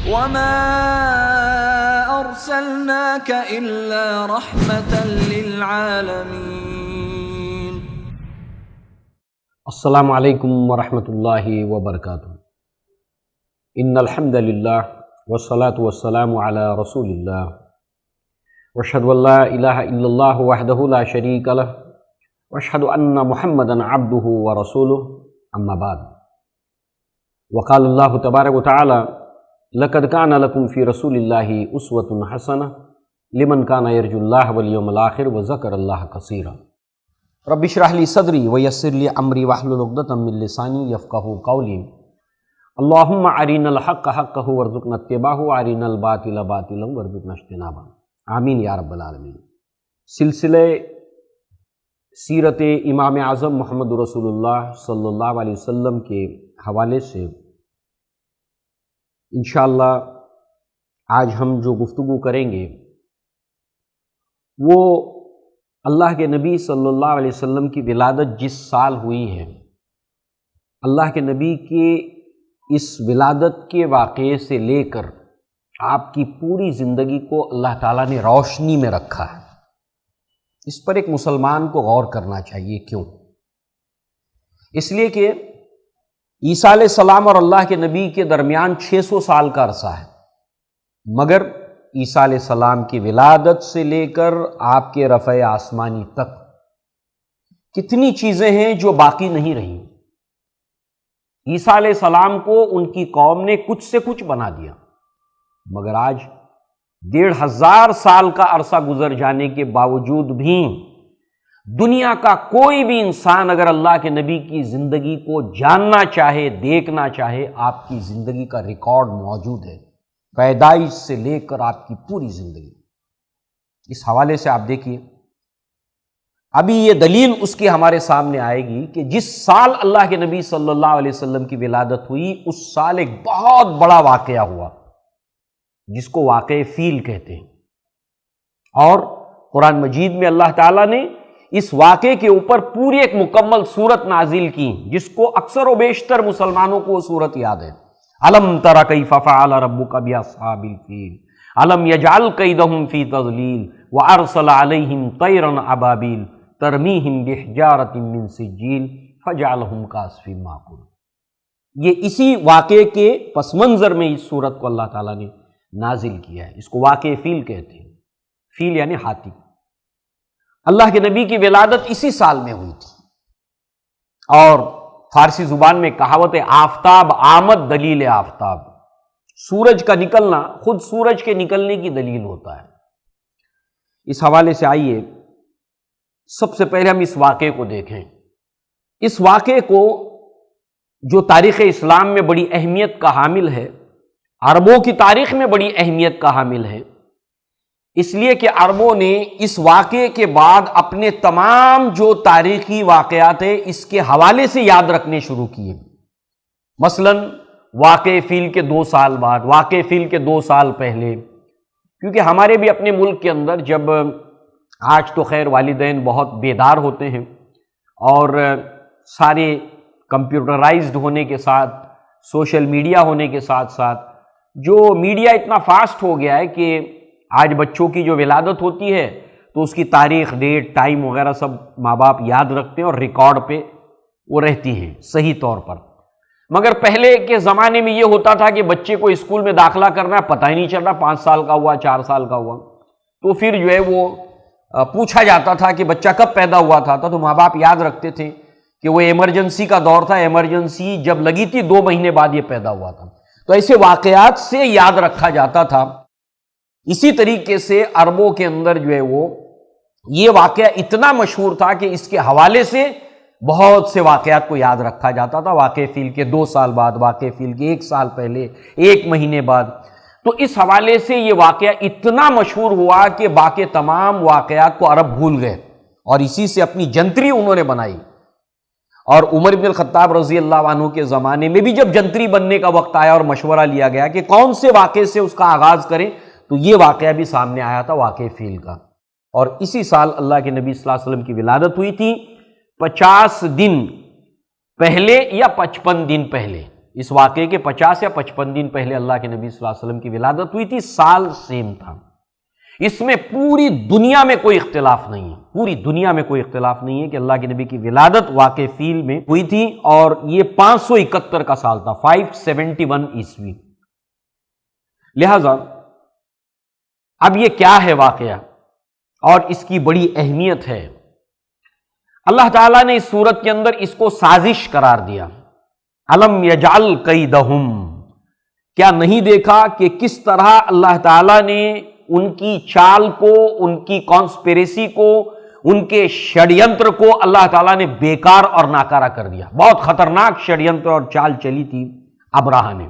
وما أرسلناك إلا رحمة للعالمين. السلام علیکم ورحمۃ اللہ وبرکاتہ. ان الحمد للہ والصلاة والسلام علی رسول اللہ واشہد ان لا الہ الا اللہ وحدہ لا شریک لہ واشہد ان محمدا عبدہ ورسولہ. اما بعد، وقال اللہ تبارک وتعالی: لقد کان لکم فی رسول اللہ اسوۃ حسنہ لمن کان یرجو اللہ والیوم الآخر وذکر اللہ کثیرا. رب اشرح لی صدری ویسر لی امری واحلل عقدۃ من لسانی یفقہوا قولی. اللہم ارنا الحق حقہ وارزقنا اتباعہ وارنا الباطل باطلا وارزقنا اجتنابہ. آمین یا رب العالمین. سلسلہ سیرت امام اعظم محمد رسول اللہ صلی اللہ علیہ وسلم کے حوالے سے انشاءاللہ آج ہم جو گفتگو کریں گے وہ اللہ کے نبی صلی اللہ علیہ وسلم کی ولادت جس سال ہوئی ہے، اللہ کے نبی کے اس ولادت کے واقعے سے لے کر آپ کی پوری زندگی کو اللہ تعالیٰ نے روشنی میں رکھا ہے. اس پر ایک مسلمان کو غور کرنا چاہیے. کیوں؟ اس لیے کہ عیسیٰ علیہ السلام اور اللہ کے نبی کے درمیان 600 سال کا عرصہ ہے، مگر عیسیٰ علیہ السلام کی ولادت سے لے کر آپ کے رفع آسمانی تک کتنی چیزیں ہیں جو باقی نہیں رہیں. عیسیٰ علیہ السلام کو ان کی قوم نے کچھ سے کچھ بنا دیا، مگر آج 1500 سال کا عرصہ گزر جانے کے باوجود بھی دنیا کا کوئی بھی انسان اگر اللہ کے نبی کی زندگی کو جاننا چاہے، دیکھنا چاہے، آپ کی زندگی کا ریکارڈ موجود ہے، پیدائش سے لے کر آپ کی پوری زندگی. اس حوالے سے آپ دیکھیے، ابھی یہ دلیل اس کی ہمارے سامنے آئے گی کہ جس سال اللہ کے نبی صلی اللہ علیہ وسلم کی ولادت ہوئی اس سال ایک بہت بڑا واقعہ ہوا جس کو واقعہ فیل کہتے ہیں، اور قرآن مجید میں اللہ تعالیٰ نے اس واقعے کے اوپر پوری ایک مکمل سورت نازل کی جس کو اکثر و بیشتر مسلمانوں کو وہ سورت یاد ہے. الم تر کیف فعل ربک باصحاب الفیل الم یجعل کیدہم فی تضلیل وارسل علیہم طیرا ابابیل ترمیہم بحجارۃ من سجیل فجعلہم کعصف مأکول. یہ اسی واقعے کے پس منظر میں اس سورت کو اللہ تعالیٰ نے نازل کیا ہے. اس کو واقعہ فیل کہتے ہیں. فیل یعنی ہاتھی. اللہ کے نبی کی ولادت اسی سال میں ہوئی تھی، اور فارسی زبان میں کہاوت ہے آفتاب آمد دلیل آفتاب. سورج کا نکلنا خود سورج کے نکلنے کی دلیل ہوتا ہے. اس حوالے سے آئیے سب سے پہلے ہم اس واقعے کو دیکھیں. اس واقعے کو جو تاریخ اسلام میں بڑی اہمیت کا حامل ہے، عربوں کی تاریخ میں بڑی اہمیت کا حامل ہے، اس لیے کہ عربوں نے اس واقعے کے بعد اپنے تمام جو تاریخی واقعات ہیں اس کے حوالے سے یاد رکھنے شروع کیے. مثلا واقعہ فیل کے 2 سال بعد، واقعہ فیل کے 2 سال پہلے، کیونکہ ہمارے بھی اپنے ملک کے اندر جب آج تو خیر والدین بہت بیدار ہوتے ہیں اور سارے کمپیوٹرائزڈ ہونے کے ساتھ، سوشل میڈیا ہونے کے ساتھ ساتھ جو میڈیا اتنا فاسٹ ہو گیا ہے کہ آج بچوں کی جو ولادت ہوتی ہے تو اس کی تاریخ، ڈیٹ، ٹائم وغیرہ سب ماں باپ یاد رکھتے ہیں اور ریکارڈ پہ وہ رہتی ہیں صحیح طور پر. مگر پہلے کے زمانے میں یہ ہوتا تھا کہ بچے کو اسکول میں داخلہ کرنا ہے، پتہ ہی نہیں چل رہا 5 سال کا ہوا، 4 سال کا ہوا، تو پھر جو ہے وہ پوچھا جاتا تھا کہ بچہ کب پیدا ہوا تھا، تو ماں باپ یاد رکھتے تھے کہ وہ ایمرجنسی کا دور تھا، ایمرجنسی جب لگی تھی 2 مہینے بعد یہ پیدا ہوا تھا. تو ایسے واقعات سے یاد رکھا جاتا تھا. اسی طریقے سے عربوں کے اندر جو ہے وہ یہ واقعہ اتنا مشہور تھا کہ اس کے حوالے سے بہت سے واقعات کو یاد رکھا جاتا تھا. واقعہ فیل کے 2 سال بعد، واقعہ فیل کے 1 سال پہلے، 1 مہینے بعد. تو اس حوالے سے یہ واقعہ اتنا مشہور ہوا کہ باقی تمام واقعات کو عرب بھول گئے اور اسی سے اپنی جنتری انہوں نے بنائی. اور عمر بن الخطاب رضی اللہ عنہ کے زمانے میں بھی جب جنتری بننے کا وقت آیا اور مشورہ لیا گیا کہ کون سے واقعے سے اس کا آغاز کریں، تو یہ واقعہ بھی سامنے آیا تھا، واقعہ فیل کا. اور اسی سال اللہ کے نبی صلی اللہ علیہ وسلم کی ولادت ہوئی تھی. 50 دن پہلے یا 55 دن پہلے، اس واقعے کے 50 یا 55 دن پہلے اللہ کے نبی صلی اللہ علیہ وسلم کی ولادت ہوئی تھی، سال سیم تھا۔ اس میں پوری دنیا میں کوئی اختلاف نہیں ہے، پوری دنیا میں کوئی اختلاف نہیں ہے کہ اللہ کے نبی کی ولادت واقع فیل میں ہوئی تھی، اور یہ 571 کا سال تھا، 571 عیسوی۔ لہذا اب یہ کیا ہے واقعہ اور اس کی بڑی اہمیت ہے۔ اللہ تعالیٰ نے اس صورت کے اندر اس کو سازش قرار دیا۔ الم یجعل کیدہم، کیا نہیں دیکھا کہ کس طرح اللہ تعالیٰ نے ان کی چال کو، ان کی کانسپیریسی کو، ان کے شڑینتر کو اللہ تعالیٰ نے بیکار اور ناکارہ کر دیا۔ بہت خطرناک شڑینتر اور چال چلی تھی ابراہہ نے۔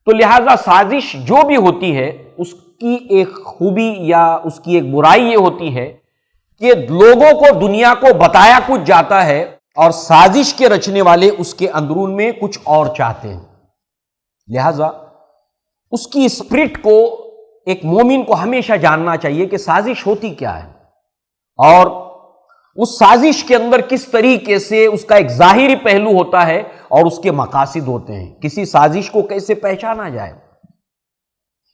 تو لہذا سازش جو بھی ہوتی ہے اس کی ایک خوبی یا اس کی ایک برائی یہ ہوتی ہے کہ لوگوں کو، دنیا کو بتایا کچھ جاتا ہے اور سازش کے رچنے والے اس کے اندرون میں کچھ اور چاہتے ہیں۔ لہذا اس کی اسپرٹ کو ایک مومن کو ہمیشہ جاننا چاہیے کہ سازش ہوتی کیا ہے، اور اس سازش کے اندر کس طریقے سے اس کا ایک ظاہری پہلو ہوتا ہے اور اس کے مقاصد ہوتے ہیں، کسی سازش کو کیسے پہچانا جائے۔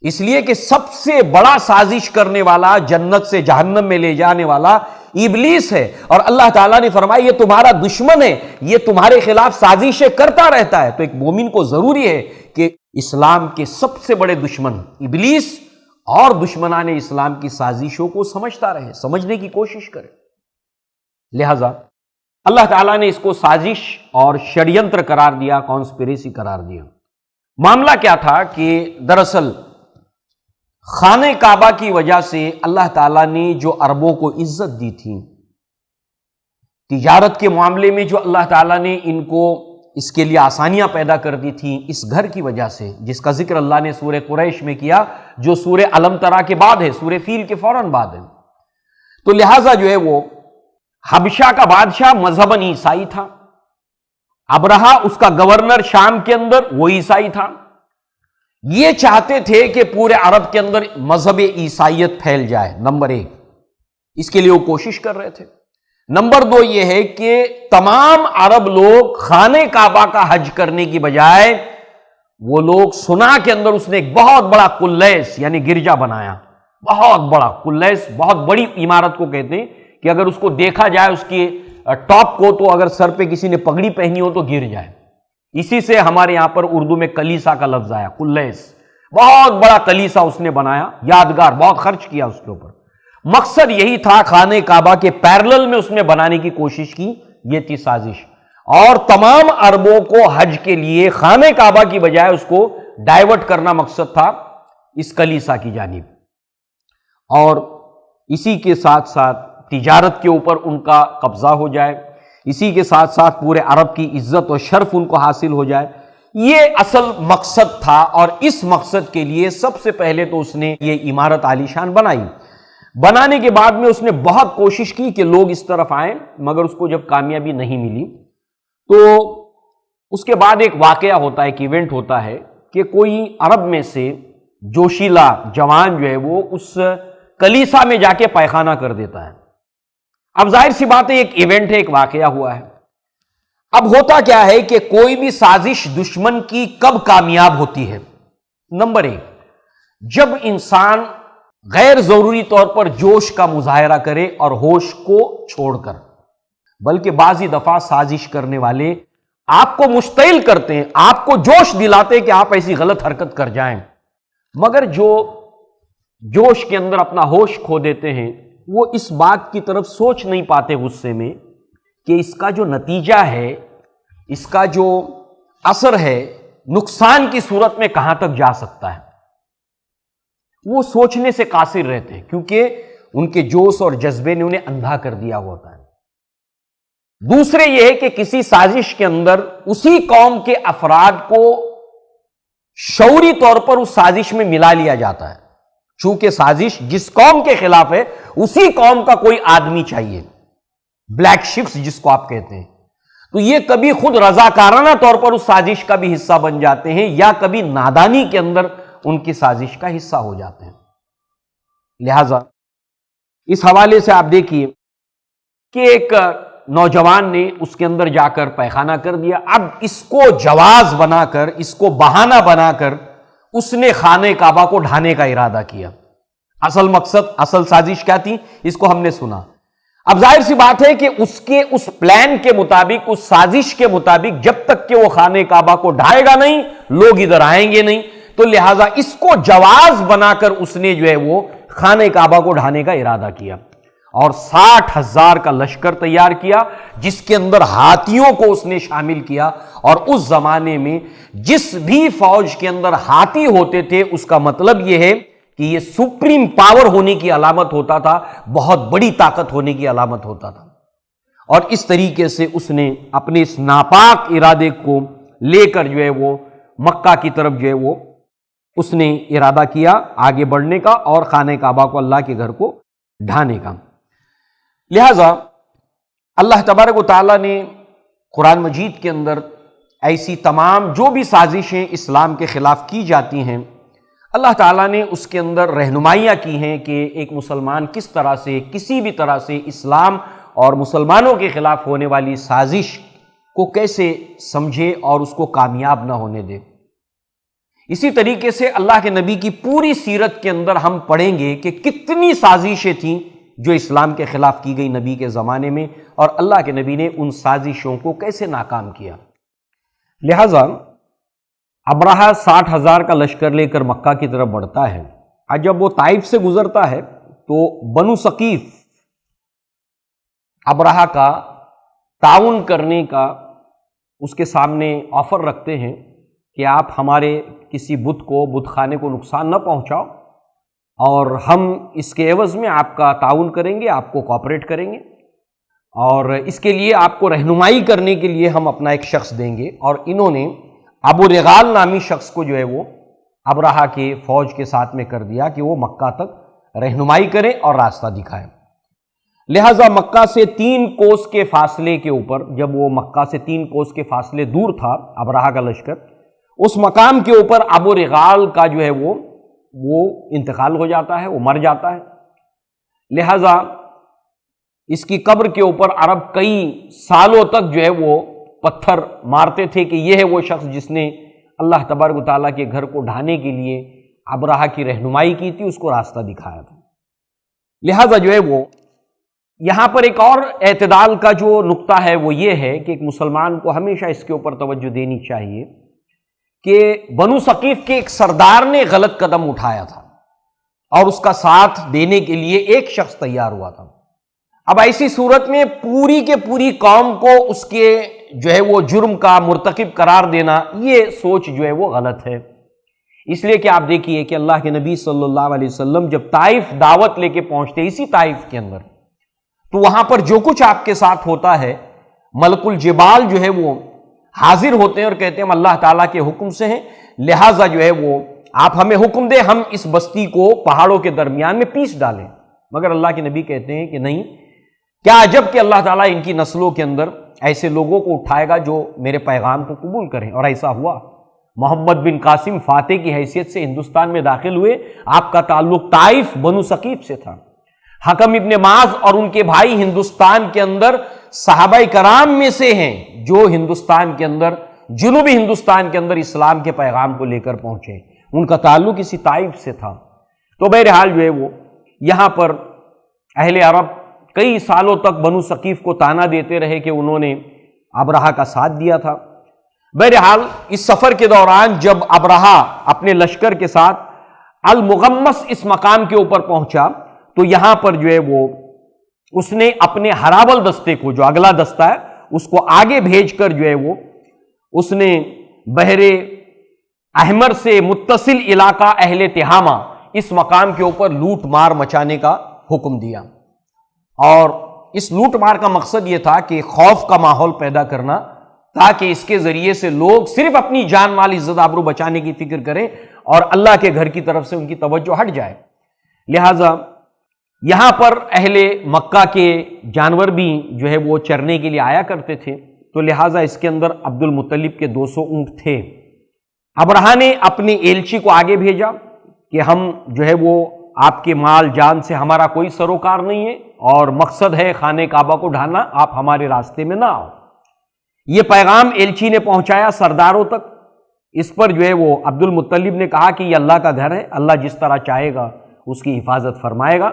اس لیے کہ سب سے بڑا سازش کرنے والا، جنت سے جہنم میں لے جانے والا ابلیس ہے، اور اللہ تعالیٰ نے فرمایا یہ تمہارا دشمن ہے، یہ تمہارے خلاف سازشیں کرتا رہتا ہے۔ تو ایک مومن کو ضروری ہے کہ اسلام کے سب سے بڑے دشمن ابلیس اور دشمنان اسلام کی سازشوں کو سمجھتا رہے، سمجھنے کی کوشش کرے۔ لہذا اللہ تعالیٰ نے اس کو سازش اور شڑینتر قرار دیا، کانسپیریسی قرار دیا۔ معاملہ کیا تھا کہ دراصل خانہ کعبہ کی وجہ سے اللہ تعالیٰ نے جو عربوں کو عزت دی تھی، تجارت کے معاملے میں جو اللہ تعالیٰ نے ان کو اس کے لیے آسانیاں پیدا کر دی تھیں، اس گھر کی وجہ سے، جس کا ذکر اللہ نے سورہ قریش میں کیا، جو سورہ علم ترا کے بعد ہے، سورہ فیل کے فوراً بعد ہے۔ تو لہٰذا جو ہے وہ حبشہ کا بادشاہ مذہباً عیسائی تھا، ابرہہ اس کا گورنر شام کے اندر وہ عیسائی تھا۔ یہ چاہتے تھے کہ پورے عرب کے اندر مذہب عیسائیت پھیل جائے، نمبر 1، اس کے لیے وہ کوشش کر رہے تھے۔ نمبر 2 یہ ہے کہ تمام عرب لوگ خانہ کعبہ کا حج کرنے کی بجائے وہ لوگ، سنا کے اندر اس نے ایک بہت بڑا کلیس یعنی گرجا بنایا، بہت بڑا کلیس، بہت بڑی عمارت کو کہتے ہیں کہ اگر اس کو دیکھا جائے اس کی ٹاپ کو، تو اگر سر پہ کسی نے پگڑی پہنی ہو تو گر جائے۔ اسی سے ہمارے یہاں پر اردو میں کلیسا کا لفظ آیا، کلیس، بہت بڑا کلیسا اس نے بنایا، یادگار، بہت خرچ کیا اس کے اوپر۔ مقصد یہی تھا، خانہ کعبہ کے پیرلل میں اس نے بنانے کی کوشش کی، یہ تھی سازش، اور تمام عربوں کو حج کے لیے خانہ کعبہ کی بجائے اس کو ڈائیورٹ کرنا مقصد تھا اس کلیسا کی جانب، اور اسی کے ساتھ ساتھ تجارت کے اوپر ان کا قبضہ ہو جائے، اسی کے ساتھ ساتھ پورے عرب کی عزت و شرف ان کو حاصل ہو جائے۔ یہ اصل مقصد تھا، اور اس مقصد کے لیے سب سے پہلے تو اس نے یہ عمارت عالیشان بنائی۔ بنانے کے بعد میں اس نے بہت کوشش کی کہ لوگ اس طرف آئیں، مگر اس کو جب کامیابی نہیں ملی تو اس کے بعد ایک واقعہ ہوتا ہے، ایک ایونٹ ہوتا ہے کہ کوئی عرب میں سے جوشیلا جوان جو ہے وہ اس کلیسا میں جا کے پائخانہ کر دیتا ہے۔ اب ظاہر سی بات ہے، ایک ایونٹ ہے، ایک واقعہ ہوا ہے۔ اب ہوتا کیا ہے کہ کوئی بھی سازش دشمن کی کب کامیاب ہوتی ہے؟ نمبر 1، جب انسان غیر ضروری طور پر جوش کا مظاہرہ کرے اور ہوش کو چھوڑ کر، بلکہ بعضی دفعہ سازش کرنے والے آپ کو مشتعل کرتے ہیں، آپ کو جوش دلاتے کہ آپ ایسی غلط حرکت کر جائیں، مگر جو جوش کے اندر اپنا ہوش کھو دیتے ہیں وہ اس بات کی طرف سوچ نہیں پاتے غصے میں کہ اس کا جو نتیجہ ہے، اس کا جو اثر ہے، نقصان کی صورت میں کہاں تک جا سکتا ہے، وہ سوچنے سے قاصر رہتے ہیں، کیونکہ ان کے جوش اور جذبے نے انہیں اندھا کر دیا ہوتا ہے۔ دوسرے یہ ہے کہ کسی سازش کے اندر اسی قوم کے افراد کو شعوری طور پر اس سازش میں ملا لیا جاتا ہے، چونکہ سازش جس قوم کے خلاف ہے اسی قوم کا کوئی آدمی چاہیے، بلیک شپس جس کو آپ کہتے ہیں، تو یہ کبھی خود رضاکارانہ طور پر اس سازش کا بھی حصہ بن جاتے ہیں، یا کبھی نادانی کے اندر ان کی سازش کا حصہ ہو جاتے ہیں۔ لہذا اس حوالے سے آپ دیکھیے کہ ایک نوجوان نے اس کے اندر جا کر پیخانہ کر دیا، اب اس کو جواز بنا کر، اس کو بہانہ بنا کر اس نے خانہ کعبہ کو ڈھانے کا ارادہ کیا۔ اصل مقصد، اصل سازش کیا تھی، اس کو ہم نے سنا۔ اب ظاہر سی بات ہے کہ اس کے اس پلان کے مطابق، اس سازش کے مطابق، جب تک کہ وہ خانہ کعبہ کو ڈھائے گا نہیں، لوگ ادھر آئیں گے نہیں، تو لہٰذا اس کو جواز بنا کر اس نے جو ہے وہ خانہ کعبہ کو ڈھانے کا ارادہ کیا، اور 60,000 کا لشکر تیار کیا، جس کے اندر ہاتھیوں کو اس نے شامل کیا۔ اور اس زمانے میں جس بھی فوج کے اندر ہاتھی ہوتے تھے، اس کا مطلب یہ ہے کہ یہ سپریم پاور ہونے کی علامت ہوتا تھا، بہت بڑی طاقت ہونے کی علامت ہوتا تھا۔ اور اس طریقے سے اس نے اپنے اس ناپاک ارادے کو لے کر جو ہے وہ مکہ کی طرف جو ہے وہ اس نے ارادہ کیا آگے بڑھنے کا، اور خانہ کعبہ کو، اللہ کے گھر کو ڈھانے کا۔ لہذا اللہ تبارک و تعالیٰ نے قرآن مجید کے اندر ایسی تمام جو بھی سازشیں اسلام کے خلاف کی جاتی ہیں، اللہ تعالیٰ نے اس کے اندر رہنمائیاں کی ہیں کہ ایک مسلمان کس طرح سے، کسی بھی طرح سے اسلام اور مسلمانوں کے خلاف ہونے والی سازش کو کیسے سمجھے اور اس کو کامیاب نہ ہونے دے۔ اسی طریقے سے اللہ کے نبی کی پوری سیرت کے اندر ہم پڑھیں گے کہ کتنی سازشیں تھیں جو اسلام کے خلاف کی گئی نبی کے زمانے میں، اور اللہ کے نبی نے ان سازشوں کو کیسے ناکام کیا۔ لہذا ابرہہ 60,000 کا لشکر لے کر مکہ کی طرف بڑھتا ہے۔ آج جب وہ طائف سے گزرتا ہے تو بنو ثقیف ابرہہ کا تعاون کرنے کا اس کے سامنے آفر رکھتے ہیں کہ آپ ہمارے کسی بت کو، بت خانے کو نقصان نہ پہنچاؤ، اور ہم اس کے عوض میں آپ کا تعاون کریں گے، آپ کو کوآپریٹ کریں گے، اور اس کے لیے آپ کو رہنمائی کرنے کے لیے ہم اپنا ایک شخص دیں گے۔ اور انہوں نے ابو رغال نامی شخص کو جو ہے وہ ابرہہ کے فوج کے ساتھ میں کر دیا کہ وہ مکہ تک رہنمائی کریں اور راستہ دکھائیں۔ لہذا مکہ سے 3 کوس کے فاصلے کے اوپر، جب وہ مکہ سے 3 کوس کے فاصلے دور تھا ابرہہ کا لشکر، اس مقام کے اوپر ابو رغال کا جو ہے وہ انتقال ہو جاتا ہے، وہ مر جاتا ہے۔ لہذا اس کی قبر کے اوپر عرب کئی سالوں تک جو ہے وہ پتھر مارتے تھے کہ یہ ہے وہ شخص جس نے اللہ تبارک و تعالیٰ کے گھر کو ڈھانے کے لیے ابرہہ کی رہنمائی کی تھی، اس کو راستہ دکھایا تھا۔ لہذا جو ہے وہ یہاں پر ایک اور اعتدال کا جو نقطہ ہے وہ یہ ہے کہ ایک مسلمان کو ہمیشہ اس کے اوپر توجہ دینی چاہیے کہ بنو ثقیف کے ایک سردار نے غلط قدم اٹھایا تھا، اور اس کا ساتھ دینے کے لیے ایک شخص تیار ہوا تھا۔ اب ایسی صورت میں پوری کے پوری قوم کو اس کے جو ہے وہ جرم کا مرتکب قرار دینا، یہ سوچ جو ہے وہ غلط ہے۔ اس لیے کہ آپ دیکھیے کہ اللہ کے نبی صلی اللہ علیہ وسلم جب طائف دعوت لے کے پہنچتے، اسی طائف کے اندر، تو وہاں پر جو کچھ آپ کے ساتھ ہوتا ہے، ملک الجبال جو ہے وہ حاضر ہوتے ہیں اور کہتے ہیں ہم اللہ تعالیٰ کے حکم سے ہیں، لہٰذا جو ہے وہ آپ ہمیں حکم دیں، ہم اس بستی کو پہاڑوں کے درمیان میں پیس ڈالیں۔ مگر اللہ کے نبی کہتے ہیں کہ نہیں، کیا عجب کہ اللہ تعالیٰ ان کی نسلوں کے اندر ایسے لوگوں کو اٹھائے گا جو میرے پیغام کو قبول کریں، اور ایسا ہوا۔ محمد بن قاسم فاتح کی حیثیت سے ہندوستان میں داخل ہوئے، آپ کا تعلق طائف بنو ثقیف سے تھا۔ حکم ابن معاذ اور ان کے بھائی ہندوستان کے اندر صحابہ کرام میں سے ہیں جو ہندوستان کے اندر، جنوبی ہندوستان کے اندر اسلام کے پیغام کو لے کر پہنچے، ان کا تعلق اسی طائف سے تھا۔ تو بہرحال جو ہے وہ یہاں پر اہل عرب کئی سالوں تک بنو ثقیف کو تانا دیتے رہے کہ انہوں نے ابرہہ کا ساتھ دیا تھا۔ بہرحال اس سفر کے دوران جب ابرہہ اپنے لشکر کے ساتھ المغمس اس مقام کے اوپر پہنچا، تو یہاں پر جو ہے وہ اس نے اپنے ہراول دستے کو، جو اگلا دستہ ہے، اس کو آگے بھیج کر جو ہے وہ اس نے بحر احمر سے متصل علاقہ اہل تہامہ، اس مقام کے اوپر لوٹ مار مچانے کا حکم دیا۔ اور اس لوٹ مار کا مقصد یہ تھا کہ خوف کا ماحول پیدا کرنا، تاکہ اس کے ذریعے سے لوگ صرف اپنی جان مال عزت آبرو بچانے کی فکر کریں اور اللہ کے گھر کی طرف سے ان کی توجہ ہٹ جائے۔ لہٰذا یہاں پر اہل مکہ کے جانور بھی جو ہے وہ چرنے کے لیے آیا کرتے تھے، تو لہٰذا اس کے اندر عبد المطلب کے 200 اونٹ تھے۔ ابرہہ نے اپنے ایلچی کو آگے بھیجا کہ ہم جو ہے وہ آپ کے مال جان سے ہمارا کوئی سروکار نہیں ہے، اور مقصد ہے خانہ کعبہ کو ڈھانا، آپ ہمارے راستے میں نہ آؤ۔ یہ پیغام ایلچی نے پہنچایا سرداروں تک۔ اس پر جو ہے وہ عبد المطلب نے کہا کہ یہ اللہ کا گھر ہے، اللہ جس طرح چاہے گا اس کی حفاظت فرمائے گا،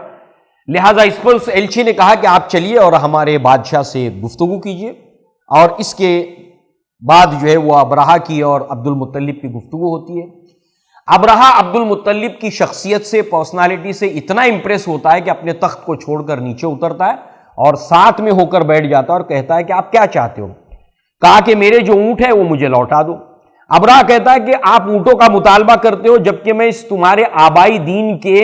لہٰذا اس پر اس ایلچی نے کہا کہ آپ چلیے اور ہمارے بادشاہ سے گفتگو کیجیے۔ اور اس کے بعد جو ہے وہ ابرہہ کی اور عبد المطلب کی گفتگو ہوتی ہے۔ ابرہہ عبد المطلب کی شخصیت سے، پرسنالٹی سے اتنا امپریس ہوتا ہے کہ اپنے تخت کو چھوڑ کر نیچے اترتا ہے اور ساتھ میں ہو کر بیٹھ جاتا ہے اور کہتا ہے کہ آپ کیا چاہتے ہو؟ کہا کہ میرے جو اونٹ ہے وہ مجھے لوٹا دو۔ ابرہہ کہتا ہے کہ آپ اونٹوں کا مطالبہ کرتے ہو جبکہ میں اس تمہارے آبائی دین کے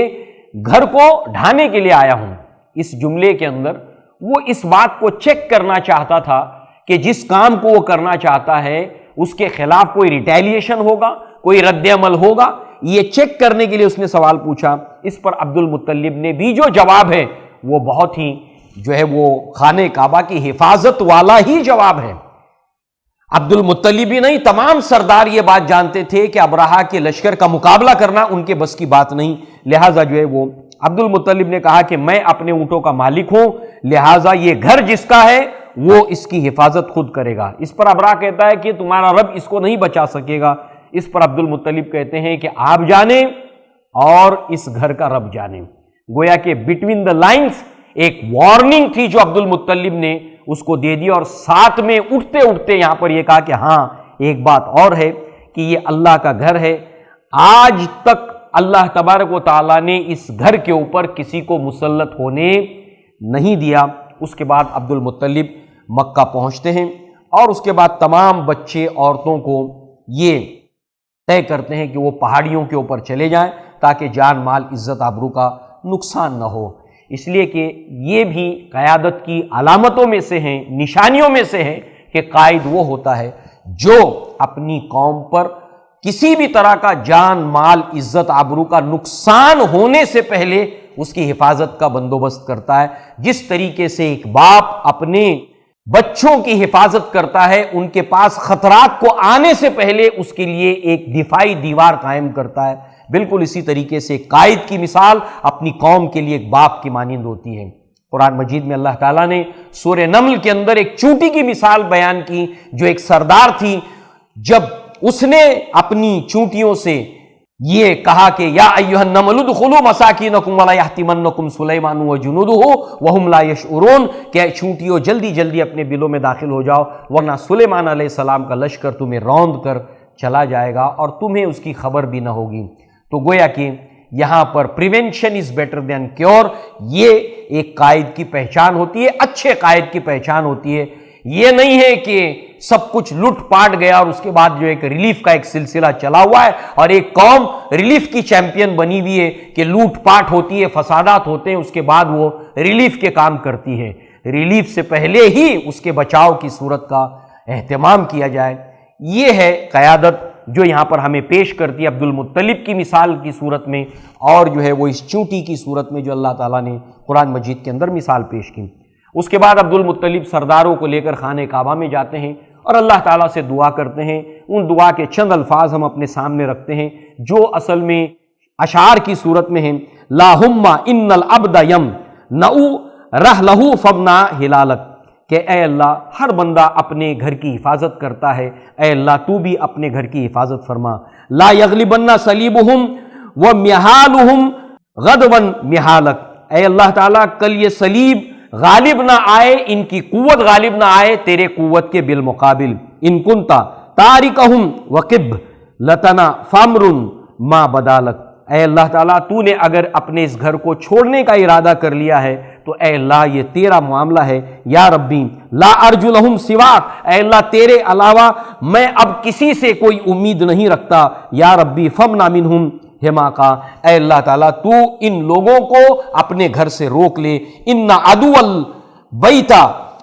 گھر کو ڈھانے کے لیے آیا ہوں۔ اس جملے کے اندر وہ اس بات کو چیک کرنا چاہتا تھا کہ جس کام کو وہ کرنا چاہتا ہے اس کے خلاف کوئی ریٹیلیشن ہوگا، کوئی رد عمل ہوگا، یہ چیک کرنے کے لیے اس نے سوال پوچھا۔ اس پر عبد المطلب نے بھی جو جواب ہے وہ بہت ہی جو ہے وہ خانہ کعبہ کی حفاظت والا ہی جواب ہے۔ عبد المطلب ہی نہیں، تمام سردار یہ بات جانتے تھے کہ ابرہہ کے لشکر کا مقابلہ کرنا ان کے بس کی بات نہیں، لہٰذا جو ہے وہ عبد المطلب نے کہا کہ میں اپنے اونٹوں کا مالک ہوں، لہٰذا یہ گھر جس کا ہے وہ اس کی حفاظت خود کرے گا۔ اس پر ابرہہ کہتا ہے کہ تمہارا رب اس کو نہیں بچا سکے گا۔ اس پر عبد المطلب کہتے ہیں کہ آپ جانیں اور اس گھر کا رب جانیں۔ گویا کہ بٹوین دا لائنز ایک وارننگ تھی جو عبد المطلب نے اس کو دے دی، اور ساتھ میں اٹھتے اٹھتے یہاں پر یہ کہا کہ ہاں ایک بات اور ہے کہ یہ اللہ کا گھر ہے، آج تک اللہ تبارک و تعالیٰ نے اس گھر کے اوپر کسی کو مسلط ہونے نہیں دیا۔ اس کے بعد عبد المطلب مکہ پہنچتے ہیں اور اس کے بعد تمام بچے عورتوں کو یہ طے کرتے ہیں کہ وہ پہاڑیوں کے اوپر چلے جائیں تاکہ جان مال عزت آبرو کا نقصان نہ ہو، اس لیے کہ یہ بھی قیادت کی علامتوں میں سے ہیں، نشانیوں میں سے ہے کہ قائد وہ ہوتا ہے جو اپنی قوم پر کسی بھی طرح کا جان مال عزت آبرو کا نقصان ہونے سے پہلے اس کی حفاظت کا بندوبست کرتا ہے۔ جس طریقے سے ایک باپ اپنے بچوں کی حفاظت کرتا ہے، ان کے پاس خطرات کو آنے سے پہلے اس کے لیے ایک دفاعی دیوار قائم کرتا ہے، بالکل اسی طریقے سے قائد کی مثال اپنی قوم کے لیے ایک باپ کی مانند ہوتی ہے۔ قرآن مجید میں اللہ تعالیٰ نے سورہ نمل کے اندر ایک چونٹی کی مثال بیان کی جو ایک سردار تھی، جب اس نے اپنی چونٹیوں سے یہ کہا کہ یا ایھا النمل ادخلوا مساکینکم ولا یحطمنکم سلیمان وجنودہ وہم لا یشعرون، کہ چونٹیوں جلدی جلدی اپنے بلوں میں داخل ہو جاؤ ورنہ سلیمان علیہ السلام کا لشکر تمہیں روند کر چلا جائے گا اور تمہیں اس کی خبر بھی نہ ہوگی۔ تو گویا کہ یہاں پر prevention is better than cure, یہ ایک قائد کی پہچان ہوتی ہے، اچھے قائد کی پہچان ہوتی ہے۔ یہ نہیں ہے کہ سب کچھ لٹ پاٹ گیا اور اس کے بعد جو ایک ریلیف کا ایک سلسلہ چلا ہوا ہے اور ایک قوم ریلیف کی چیمپئن بنی ہوئی ہے کہ لوٹ پاٹ ہوتی ہے، فسادات ہوتے ہیں، اس کے بعد وہ ریلیف کے کام کرتی ہے۔ ریلیف سے پہلے ہی اس کے بچاؤ کی صورت کا اہتمام کیا جائے۔ یہ ہے قیادت جو یہاں پر ہمیں پیش کرتی ہے عبد المطلب کی مثال کی صورت میں، اور جو ہے وہ اس چونٹی کی صورت میں جو اللہ تعالیٰ نے قرآن مجید کے اندر مثال پیش کی۔ اس کے بعد عبد المطلب سرداروں کو لے کر خانہ کعبہ میں جاتے ہیں اور اللہ تعالیٰ سے دعا کرتے ہیں۔ ان دعا کے چند الفاظ ہم اپنے سامنے رکھتے ہیں جو اصل میں اشعار کی صورت میں ہیں۔ لاہم ان العبد یمنع رحلہ فابنع ہلالک، کہ اے اللہ ہر بندہ اپنے گھر کی حفاظت کرتا ہے، اے اللہ تو بھی اپنے گھر کی حفاظت فرما۔ لا یغلبن صلیبہم ومحالہم غدوا محالک، اے اللہ تعالیٰ کل یہ صلیب غالب نہ آئے، ان کی قوت غالب نہ آئے تیرے قوت کے بالمقابل۔ ان کنتا تارکہم وقب لتنا فامر ما بدالک، اے اللہ تعالیٰ تو نے اگر اپنے اس گھر کو چھوڑنے کا ارادہ کر لیا ہے تو اے اللہ یہ تیرا معاملہ ہے۔ یا ربی لا ارجو لہم سواک، اے اللہ تیرے علاوہ میں اب کسی سے کوئی امید نہیں رکھتا۔ یا ربی فمنع منہم حماقہ، اے اللہ تعالیٰ تو ان لوگوں کو اپنے گھر سے روک لے۔ ان عدو البیت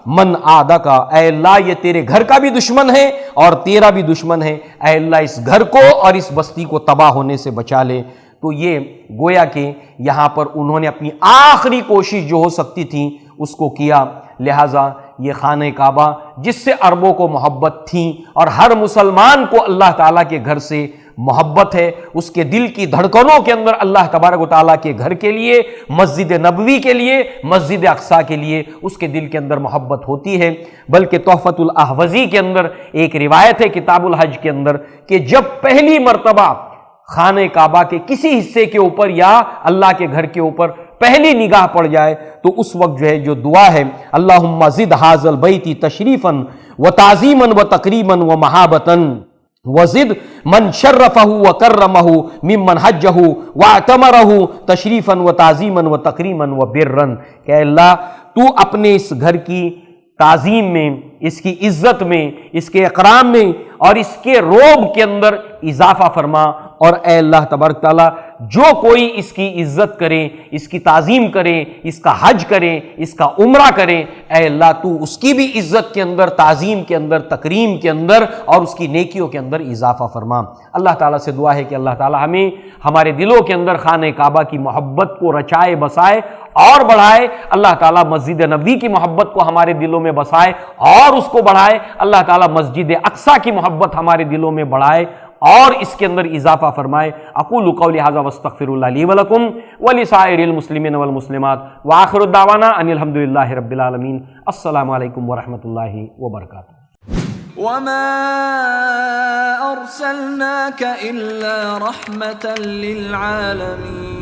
من عادک، اے اللہ یہ تیرے گھر کا بھی دشمن ہے اور تیرا بھی دشمن ہے، اے اللہ اس گھر کو اور اس بستی کو تباہ ہونے سے بچا لے۔ تو یہ گویا کہ یہاں پر انہوں نے اپنی آخری کوشش جو ہو سکتی تھی اس کو کیا، لہٰذا یہ خانہ کعبہ جس سے عربوں کو محبت تھی اور ہر مسلمان کو اللہ تعالیٰ کے گھر سے محبت ہے، اس کے دل کی دھڑکنوں کے اندر اللہ تبارک و تعالیٰ کے گھر کے لیے، مسجد نبوی کے لیے، مسجد اقصیٰ کے لیے اس کے دل کے اندر محبت ہوتی ہے۔ بلکہ تحفۃ الاحوذی کے اندر ایک روایت ہے کتاب الحج کے اندر کہ جب پہلی مرتبہ خانہ کعبہ کے کسی حصے کے اوپر یا اللہ کے گھر کے اوپر پہلی نگاہ پڑ جائے تو اس وقت جو ہے جو دعا ہے، اللہم زد ھذا البیت تشریفا وتعظیما وتکریما ومحابۃ وزد من شرفہ وکرمہ ممن حجہ واعتمرہ تشریفا وتعظیما وتکریما وبرا، کہ اللہ تو اپنے اس گھر کی تعظیم میں، اس کی عزت میں، اس کے اکرام میں اور اس کے روب کے اندر اضافہ فرما، اور اے اللہ تبارک تعالیٰ جو کوئی اس کی عزت کرے، اس کی تعظیم کرے، اس کا حج کرے، اس کا عمرہ کرے، اے اللہ تو اس کی بھی عزت کے اندر، تعظیم کے اندر، تکریم کے اندر اور اس کی نیکیوں کے اندر اضافہ فرما۔ اللہ تعالیٰ سے دعا ہے کہ اللہ تعالیٰ ہمیں ہمارے دلوں کے اندر خانہ کعبہ کی محبت کو رچائے بسائے اور بڑھائے، اللہ تعالیٰ مسجد نبوی کی محبت کو ہمارے دلوں میں بسائے اور اس کو بڑھائے، اللہ تعالیٰ مسجد اقصیٰ کی محبت ہمارے دلوں میں بڑھائے اور اس کے اندر اضافہ فرمائے۔ اقول قولی ھذا واستغفر اللہ لی ولکم ولسائر المسلمین والمسلمات وآخر دعوانا ان الحمد للہ رب العالمین۔ السلام علیکم ورحمۃ اللہ وبرکاتہ۔ وما أرسلناك إلا رحمة للعالمين